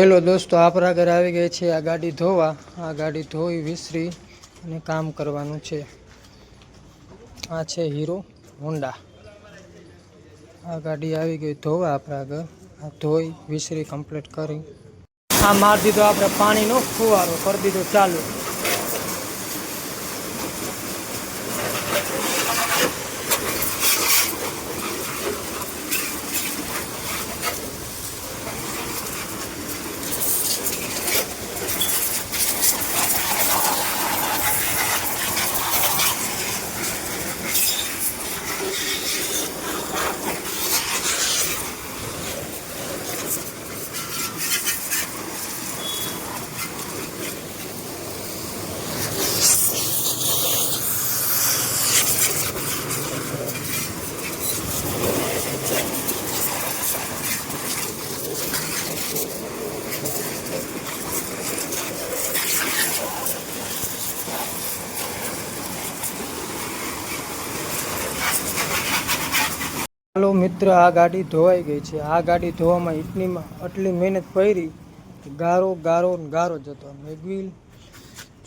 Hello દોસ્તો, આપણા ઘરે આવી ગઈ છે આ ગાડી ધોવા. આ ગાડી ધોઈ વિસરી અને કામ કરવાનું છે. આ છે હીરો હોન્ડા. આ ગાડી આવી ગઈ ધોવા આપણા ઘર. આ ધોઈ વિસરી કમ્પ્લીટ કરી આ મારી દીધો આપણે પાણીનો ફુવારો કરી દીધો ચાલુ. હાલો મિત્ર, આ ગાડી ધોવાઈ ગઈ છે. આ ગાડી ધોવામાં આટલી મહેનત પડી. ગારો ગારો ગારો જ હતો. મેગવીલ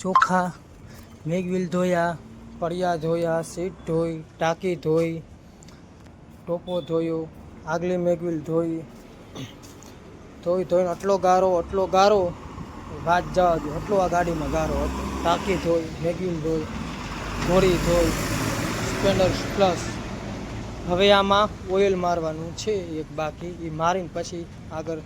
ચોખા, મેગવીલ ધોયા, પડ્યા ધોયા, સીટ ધોઈ, ટાંકી ધોઈ, ટોપો ધોયો, આગલી મેગવીલ ધોઈને આટલો ગારો વાત જવા દો. આટલો આ ગાડીમાં ગારો હતો. ટાંકી ધોઈ, મેગવીલ ધોઈ, ઘોડી ધોઈ, સ્પ્લેન્ડર પ્લસ. હવે આમાં ઓઇલ મારવાનું છે એક બાકી. એ મારીને પછી આગળ